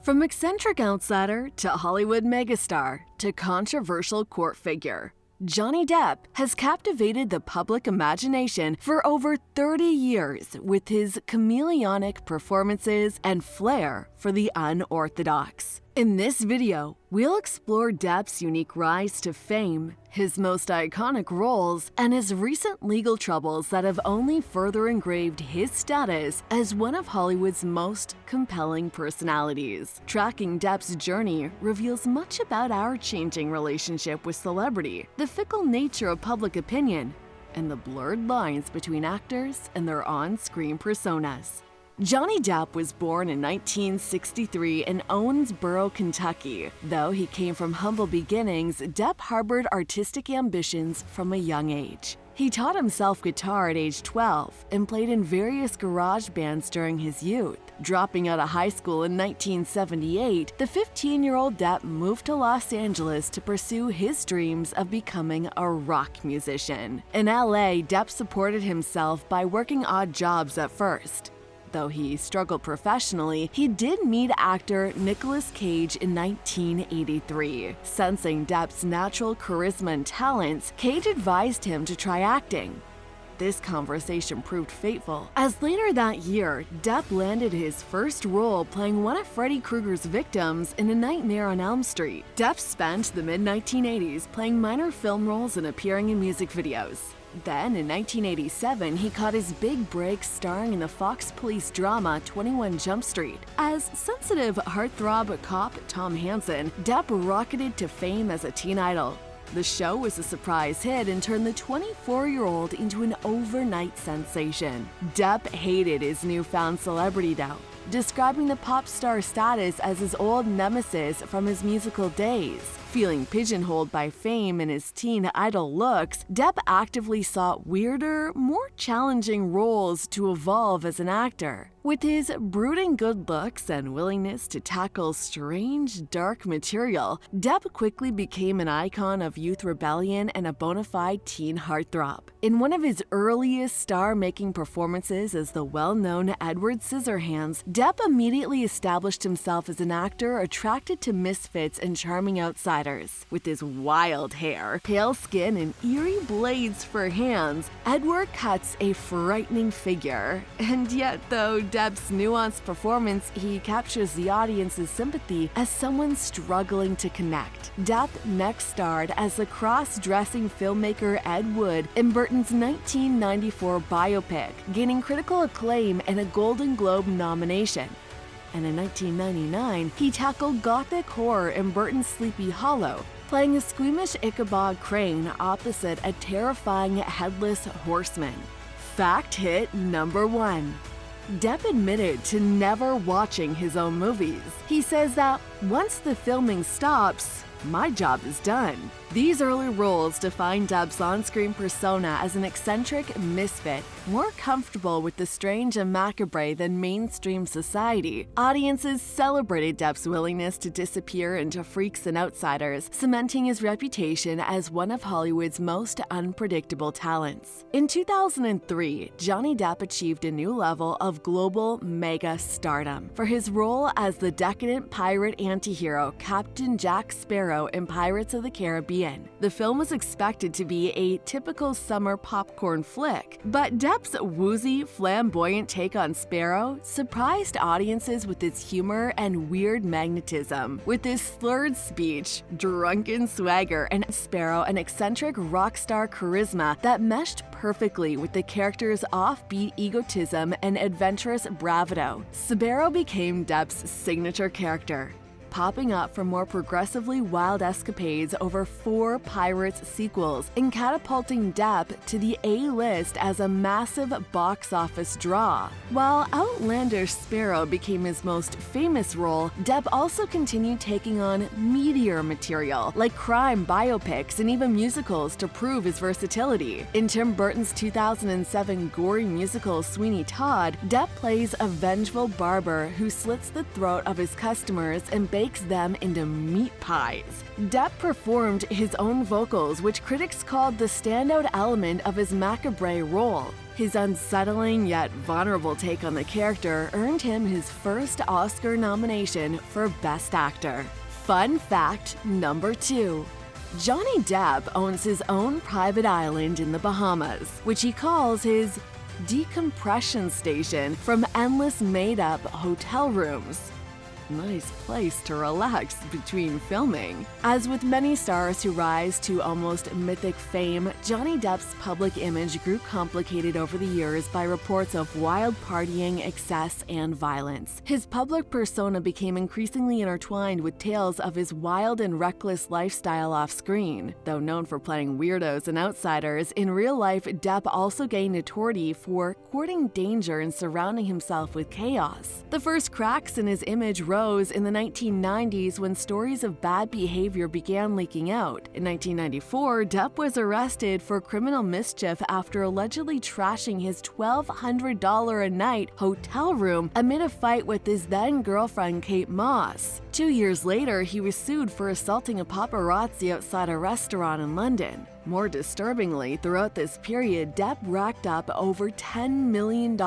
From eccentric outsider to Hollywood megastar to controversial court figure, Johnny Depp has captivated the public imagination for over 30 years with his chameleonic performances and flair for the unorthodox. In this video, we'll explore Depp's unique rise to fame, his most iconic roles, and his recent legal troubles that have only further engraved his status as one of Hollywood's most compelling personalities. Tracking Depp's journey reveals much about our changing relationship with celebrity, the fickle nature of public opinion, and the blurred lines between actors and their on-screen personas. Johnny Depp was born in 1963 in Owensboro, Kentucky. Though he came from humble beginnings, Depp harbored artistic ambitions from a young age. He taught himself guitar at age 12 and played in various garage bands during his youth. Dropping out of high school in 1978, the 15-year-old Depp moved to Los Angeles to pursue his dreams of becoming a rock musician. In LA, Depp supported himself by working odd jobs at first. Though he struggled professionally, he did meet actor Nicolas Cage in 1983. Sensing Depp's natural charisma and talents, Cage advised him to try acting. This conversation proved fateful, as later that year, Depp landed his first role playing one of Freddy Krueger's victims in A Nightmare on Elm Street. Depp spent the mid-1980s playing minor film roles and appearing in music videos. Then, in 1987, he caught his big break starring in the Fox police drama 21 Jump Street. As sensitive heartthrob cop Tom Hansen, Depp rocketed to fame as a teen idol. The show was a surprise hit and turned the 24-year-old into an overnight sensation. Depp hated his newfound celebrity though, describing the pop star status as his old nemesis from his musical days. Feeling pigeonholed by fame and his teen idol looks, Depp actively sought weirder, more challenging roles to evolve as an actor. With his brooding good looks and willingness to tackle strange, dark material, Depp quickly became an icon of youth rebellion and a bona fide teen heartthrob. In one of his earliest star-making performances as the well-known Edward Scissorhands, Depp immediately established himself as an actor attracted to misfits and charming outsiders. With his wild hair, pale skin, and eerie blades for hands, Edward cuts a frightening figure. And yet, though Depp's nuanced performance, he captures the audience's sympathy as someone struggling to connect. Depp next starred as the cross-dressing filmmaker Ed Wood in Burton's 1994 biopic, gaining critical acclaim and a Golden Globe nomination. And in 1999, he tackled gothic horror in Burton's Sleepy Hollow, playing a squeamish Ichabod Crane opposite a terrifying headless horseman. Fact hit number 1. Depp admitted to never watching his own movies. He says that once the filming stops, my job is done. These early roles define Depp's on-screen persona as an eccentric misfit, more comfortable with the strange and macabre than mainstream society. Audiences celebrated Depp's willingness to disappear into freaks and outsiders, cementing his reputation as one of Hollywood's most unpredictable talents. In 2003, Johnny Depp achieved a new level of global mega stardom for his role as the decadent pirate antihero Captain Jack Sparrow in Pirates of the Caribbean. The film was expected to be a typical summer popcorn flick, but Depp's woozy, flamboyant take on Sparrow surprised audiences with its humor and weird magnetism. With his slurred speech, drunken swagger, and Sparrow an eccentric rock star charisma that meshed perfectly with the character's offbeat egotism and adventurous bravado, Sparrow became Depp's signature character, popping up for more progressively wild escapades over 4 Pirates sequels and catapulting Depp to the A-list as a massive box office draw. While outlandish Sparrow became his most famous role, Depp also continued taking on meatier material like crime biopics and even musicals to prove his versatility. In Tim Burton's 2007 gory musical Sweeney Todd, Depp plays a vengeful barber who slits the throat of his customers and bakes bakes them into meat pies. Depp performed his own vocals, which critics called the standout element of his macabre role. His unsettling yet vulnerable take on the character earned him his first Oscar nomination for Best Actor. Fun fact number 2. Johnny Depp owns his own private island in the Bahamas, which he calls his decompression station from endless made-up hotel rooms. Nice place to relax between filming. As with many stars who rise to almost mythic fame, Johnny Depp's public image grew complicated over the years by reports of wild partying, excess, and violence. His public persona became increasingly intertwined with tales of his wild and reckless lifestyle off-screen. Though known for playing weirdos and outsiders, in real life, Depp also gained notoriety for courting danger and surrounding himself with chaos. The first cracks in his image rose in the 1990s when stories of bad behavior began leaking out. In 1994, Depp was arrested for criminal mischief after allegedly trashing his $1,200 a night hotel room amid a fight with his then-girlfriend Kate Moss. 2 years later, he was sued for assaulting a paparazzi outside a restaurant in London. More disturbingly, throughout this period, Depp racked up over $10 million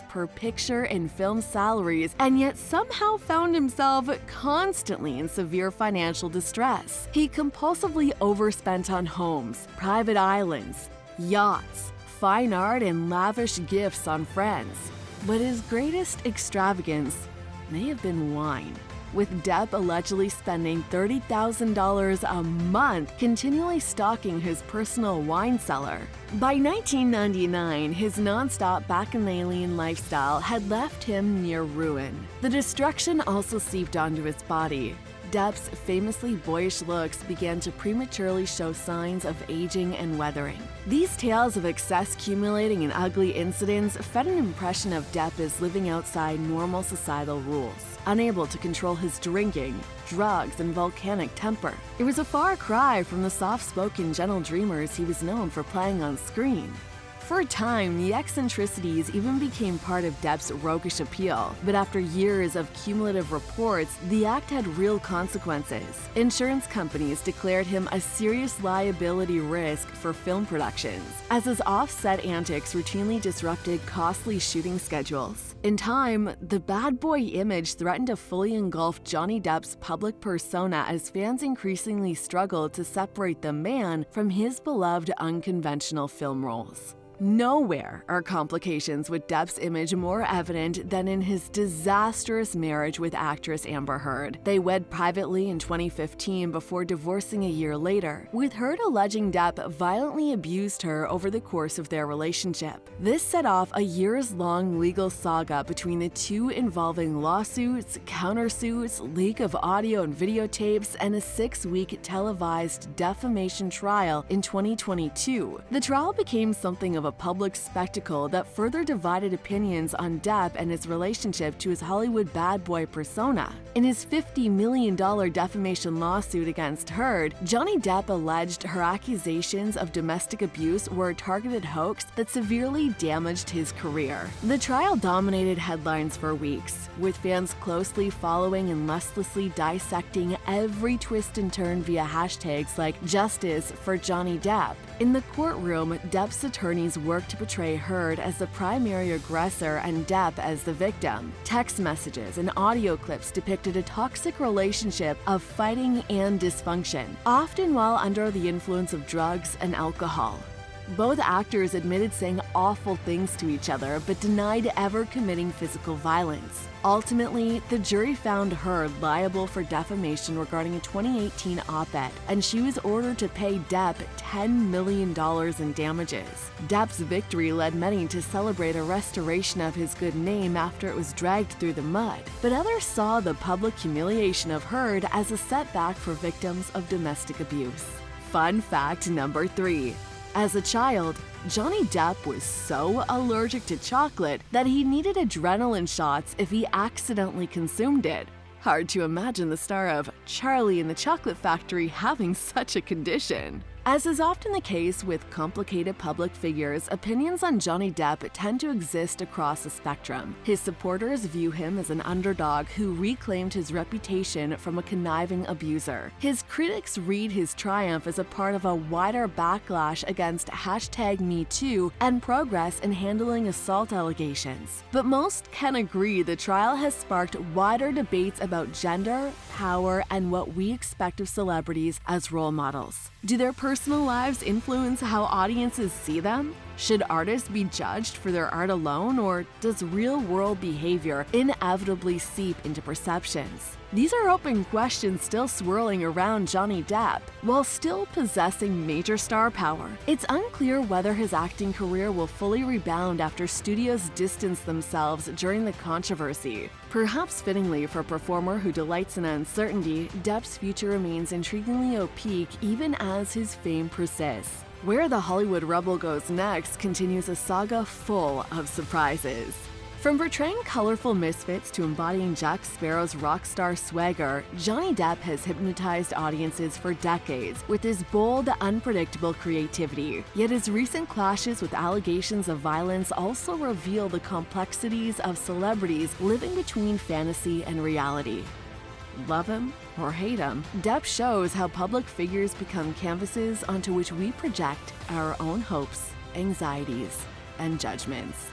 per picture and film salaries, and yet somehow found himself constantly in severe financial distress. He compulsively overspent on homes, private islands, yachts, fine art, and lavish gifts on friends. But his greatest extravagance may have been wine, with Depp allegedly spending $30,000 a month continually stocking his personal wine cellar. By 1999, his non-stop bacchanalian lifestyle had left him near ruin. The destruction also seeped onto his body. Depp's famously boyish looks began to prematurely show signs of aging and weathering. These tales of excess accumulating in ugly incidents fed an impression of Depp as living outside normal societal rules, unable to control his drinking, drugs, and volcanic temper. It was a far cry from the soft-spoken gentle dreamers he was known for playing on screen. For a time, the eccentricities even became part of Depp's roguish appeal, but after years of cumulative reports, the act had real consequences. Insurance companies declared him a serious liability risk for film productions, as his off-set antics routinely disrupted costly shooting schedules. In time, the bad boy image threatened to fully engulf Johnny Depp's public persona as fans increasingly struggled to separate the man from his beloved unconventional film roles. Nowhere are complications with Depp's image more evident than in his disastrous marriage with actress Amber Heard. They wed privately in 2015 before divorcing a year later, with Heard alleging Depp violently abused her over the course of their relationship. This set off a years-long legal saga between the two involving lawsuits, countersuits, leak of audio and videotapes, and a 6-week televised defamation trial in 2022. The trial became something of a public spectacle that further divided opinions on Depp and his relationship to his Hollywood bad boy persona. In his $50 million defamation lawsuit against Heard, Johnny Depp alleged her accusations of domestic abuse were a targeted hoax that severely damaged his career. The trial dominated headlines for weeks, with fans closely following and listlessly dissecting every twist and turn via hashtags like "Justice for Johnny Depp." In the courtroom, Depp's attorneys worked to portray Heard as the primary aggressor and Depp as the victim. Text messages and audio clips depicted a toxic relationship of fighting and dysfunction, often while under the influence of drugs and alcohol. Both actors admitted saying awful things to each other, but denied ever committing physical violence. Ultimately, the jury found Heard liable for defamation regarding a 2018 op-ed, and she was ordered to pay Depp $10 million in damages. Depp's victory led many to celebrate a restoration of his good name after it was dragged through the mud, but others saw the public humiliation of Heard as a setback for victims of domestic abuse. Fun fact number 3. As a child, Johnny Depp was so allergic to chocolate that he needed adrenaline shots if he accidentally consumed it. Hard to imagine the star of Charlie and the Chocolate Factory having such a condition. As is often the case with complicated public figures, opinions on Johnny Depp tend to exist across the spectrum. His supporters view him as an underdog who reclaimed his reputation from a conniving abuser. His critics read his triumph as a part of a wider backlash against #MeToo and progress in handling assault allegations. But most can agree the trial has sparked wider debates about gender, power, and what we expect of celebrities as role models. Do their personal lives influence how audiences see them? Should artists be judged for their art alone, or does real-world behavior inevitably seep into perceptions? These are open questions still swirling around Johnny Depp. While still possessing major star power, it's unclear whether his acting career will fully rebound after studios distance themselves during the controversy. Perhaps fittingly for a performer who delights in uncertainty, Depp's future remains intriguingly opaque even as his fame persists. Where the Hollywood rebel goes next continues a saga full of surprises. From portraying colorful misfits to embodying Jack Sparrow's rock star swagger, Johnny Depp has hypnotized audiences for decades with his bold, unpredictable creativity. Yet his recent clashes with allegations of violence also reveal the complexities of celebrities living between fantasy and reality. Love him or hate him, Depp shows how public figures become canvases onto which we project our own hopes, anxieties, and judgments.